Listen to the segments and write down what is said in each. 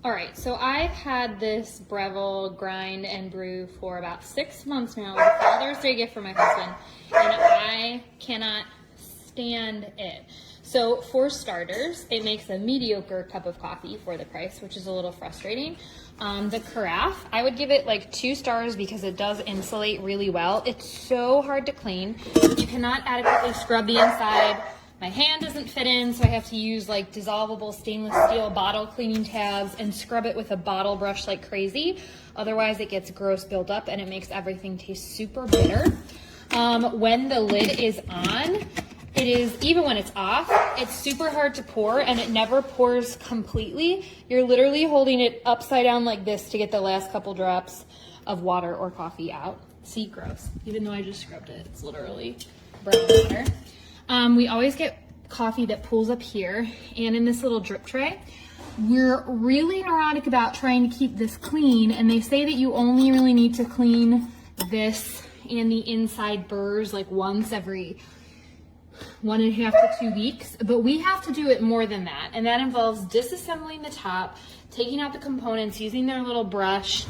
All right, so I've had this Breville grind and brew for about 6 months now. It was a Father's Day gift for my husband, and I cannot stand it. So for starters, it makes a mediocre cup of coffee for the price, which is a little frustrating. The carafe, I would give it like 2 stars because it does insulate really well. It's so hard to clean. You cannot adequately scrub the inside. My hand doesn't fit in, so I have to use like dissolvable stainless steel bottle cleaning tabs and scrub it with a bottle brush like crazy. Otherwise it gets gross buildup and it makes everything taste super bitter. When the lid is on, it is, even when it's off, it's super hard to pour and it never pours completely. You're literally holding it upside down like this to get the last couple drops of water or coffee out. See, gross. Even though I just scrubbed it, it's literally brown water. We always get coffee that pools up here and in this little drip tray. We're really neurotic about trying to keep this clean, and they say that you only really need to clean this and the inside burrs like once every 1.5 to 2 weeks, but we have to do it more than that, and that involves disassembling the top, taking out the components, using their little brush,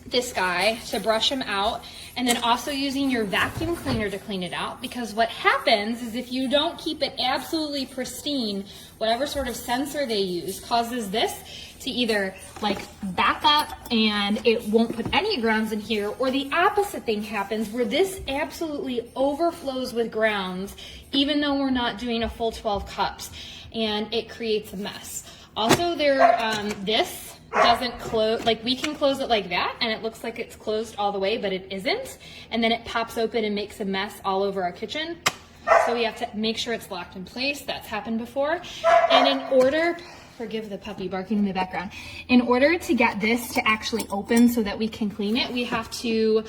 this guy, to brush them out, and then also using your vacuum cleaner to clean it out, because what happens is if you don't keep it absolutely pristine, whatever sort of sensor they use causes this to either like back up and it won't put any grounds in here, or the opposite thing happens where this absolutely overflows with grounds even though we're not doing a full 12 cups, and it creates a mess. Also, this doesn't close, like we can close it like that and it looks like it's closed all the way, but it isn't, and then it pops open and makes a mess all over our kitchen. So we have to make sure it's locked in place. That's happened before. And in order, forgive the puppy barking in the background, in order to get this to actually open so that we can clean it, we have to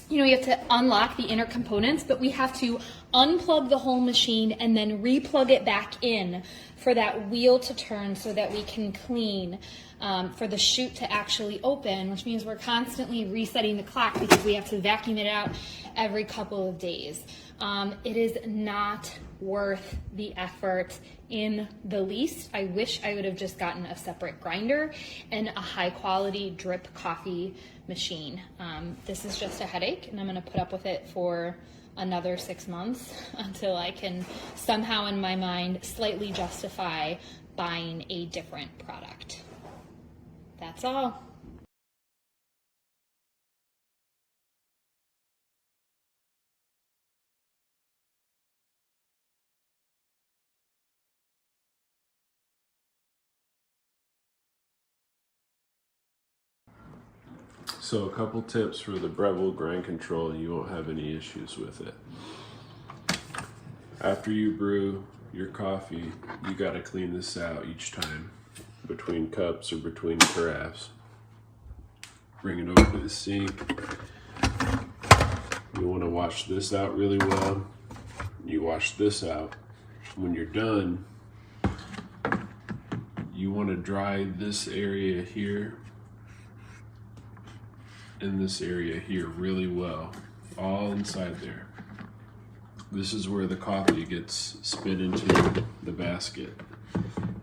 we have to unlock the inner components, but we have to unplug the whole machine and then replug it back in for that wheel to turn so that we can clean, for the chute to actually open, which means we're constantly resetting the clock because we have to vacuum it out every couple of days. It is not worth the effort in the least. I wish I would have just gotten a separate grinder and a high quality drip coffee machine. This is just a headache, and I'm gonna put up with it for another 6 months until I can somehow in my mind slightly justify buying a different product. That's all. So a couple tips for the Breville grind control, you won't have any issues with it. After you brew your coffee, you gotta clean this out each time between cups or between carafes. Bring it over to the sink. You wanna wash this out really well. You wash this out. When you're done, you wanna dry this area here in this area here really well, all inside there. This is where the coffee gets spit into the basket,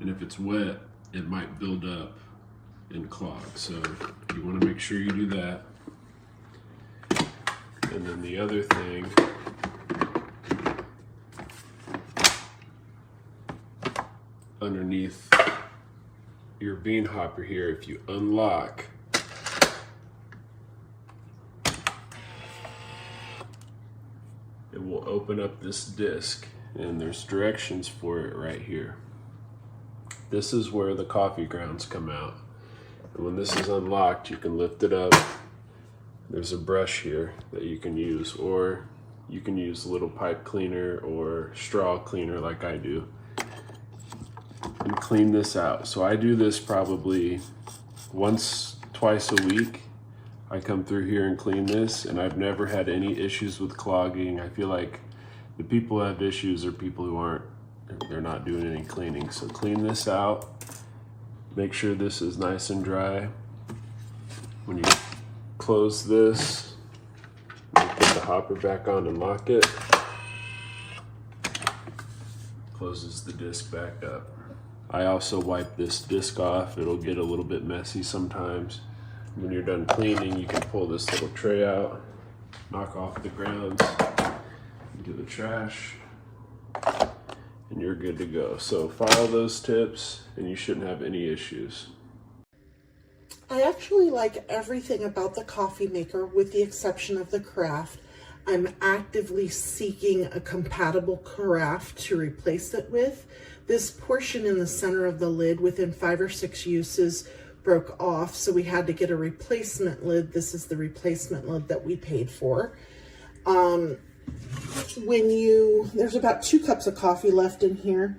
and if it's wet it might build up and clog, so you want to make sure you do that. And then the other thing, underneath your bean hopper here, if you unlock, it will open up this disc, and there's directions for it right here. This is where the coffee grounds come out. And when this is unlocked, you can lift it up. There's a brush here that you can use, or you can use a little pipe cleaner or straw cleaner like I do, and clean this out. So I do this probably once, twice a week. I come through here and clean this, and I've never had any issues with clogging. I feel like the people who have issues are people who they're not doing any cleaning. So clean this out. Make sure this is nice and dry. When you close this, you put the hopper back on and lock it. Closes the disc back up. I also wipe this disc off. It'll get a little bit messy sometimes. When you're done cleaning, you can pull this little tray out, knock off the grounds into the trash, and you're good to go. So follow those tips and you shouldn't have any issues. I actually like everything about the coffee maker with the exception of the carafe. I'm actively seeking a compatible carafe to replace it with. This portion in the center of the lid within 5 or 6 uses broke off, so we had to get a replacement lid. This is the replacement lid that we paid for. There's about 2 cups of coffee left in here.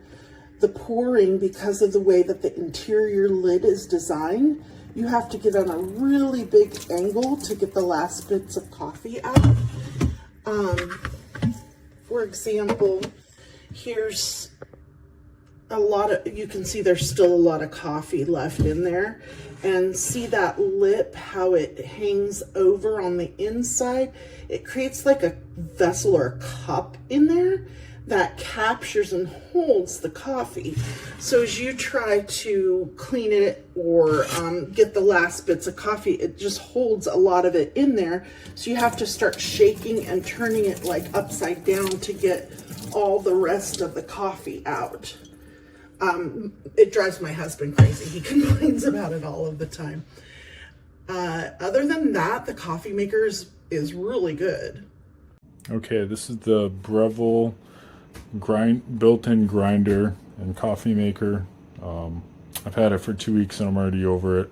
The pouring, because of the way that the interior lid is designed, you have to get on a really big angle to get the last bits of coffee out. For example, here's you can see there's still a lot of coffee left in there. And see that lip, how it hangs over on the inside? It creates like a vessel or a cup in there that captures and holds the coffee. So as you try to clean it or get the last bits of coffee, it just holds a lot of it in there. So you have to start shaking and turning it like upside down to get all the rest of the coffee out. It drives my husband crazy. He complains about it all of the time. Other than that, the coffee maker is really good. Okay, this is the Breville built-in grinder and coffee maker. I've had it for 2 weeks and I'm already over it.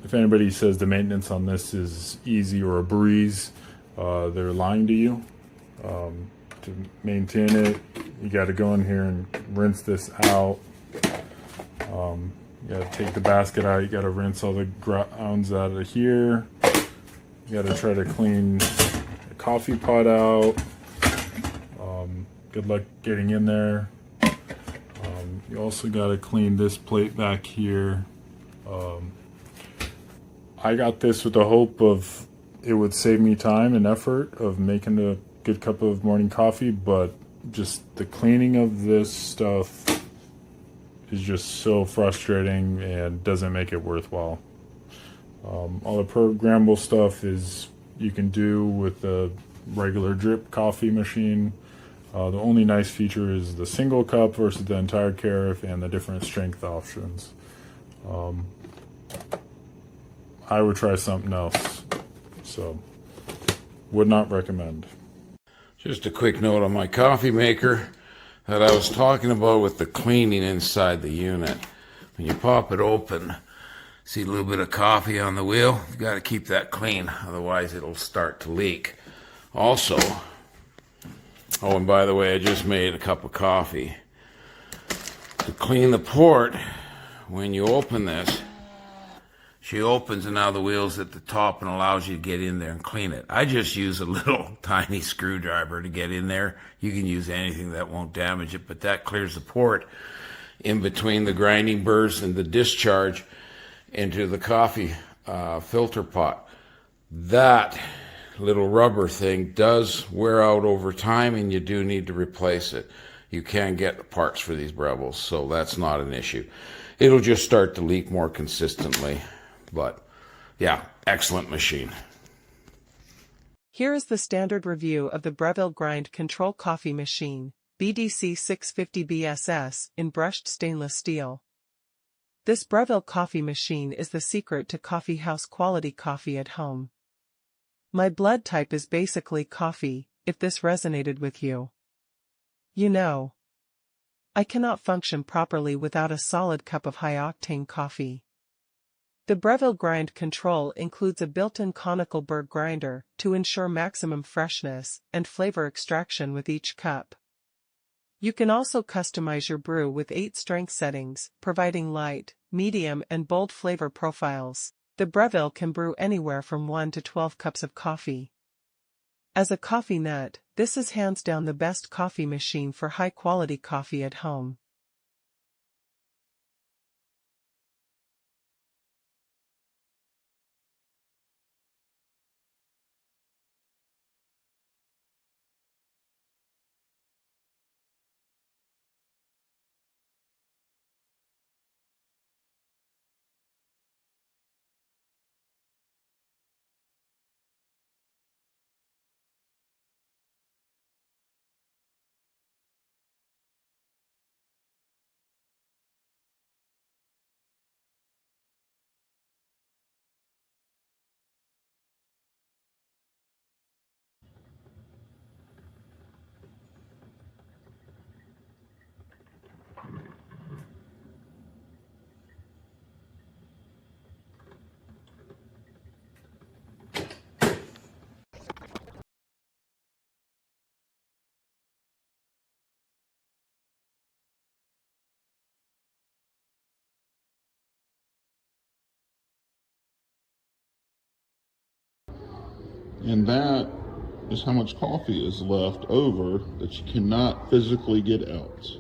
If anybody says the maintenance on this is easy or a breeze, they're lying to you. To maintain it, you got to go in here and rinse this out. You got to take the basket out. You got to rinse all the grounds out of here. You got to try to clean the coffee pot out. Good luck getting in there. You also got to clean this plate back here. I got this with the hope of it would save me time and effort of making a good cup of morning coffee, but just the cleaning of this stuff is just so frustrating and doesn't make it worthwhile. All the programmable stuff is you can do with the regular drip coffee machine. The only nice feature is the single cup versus the entire carafe and the different strength options. I would try something else, so would not recommend. Just a quick note on my coffee maker that I was talking about with the cleaning inside the unit. When you pop it open, see a little bit of coffee on the wheel? You've got to keep that clean, otherwise it'll start to leak. Also, oh, and by the way, I just made a cup of coffee. To clean the port, when you open this, she opens and now the wheel's at the top and allows you to get in there and clean it. I just use a little tiny screwdriver to get in there. You can use anything that won't damage it, but that clears the port in between the grinding burrs and the discharge into the coffee filter pot. That little rubber thing does wear out over time and you do need to replace it. You can get the parts for these Breville's, so that's not an issue. It'll just start to leak more consistently. But yeah, excellent machine. Here is the standard review of the Breville Grind Control Coffee Machine, BDC650BSS, in brushed stainless steel. This Breville coffee machine is the secret to coffee house quality coffee at home. My blood type is basically coffee, if this resonated with you. You know, I cannot function properly without a solid cup of high-octane coffee. The Breville Grind Control includes a built-in conical burr grinder to ensure maximum freshness and flavor extraction with each cup. You can also customize your brew with 8 strength settings, providing light, medium and bold flavor profiles. The Breville can brew anywhere from 1 to 12 cups of coffee. As a coffee nut, this is hands down the best coffee machine for high-quality coffee at home. And that is how much coffee is left over that you cannot physically get out.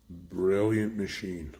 Brilliant machine.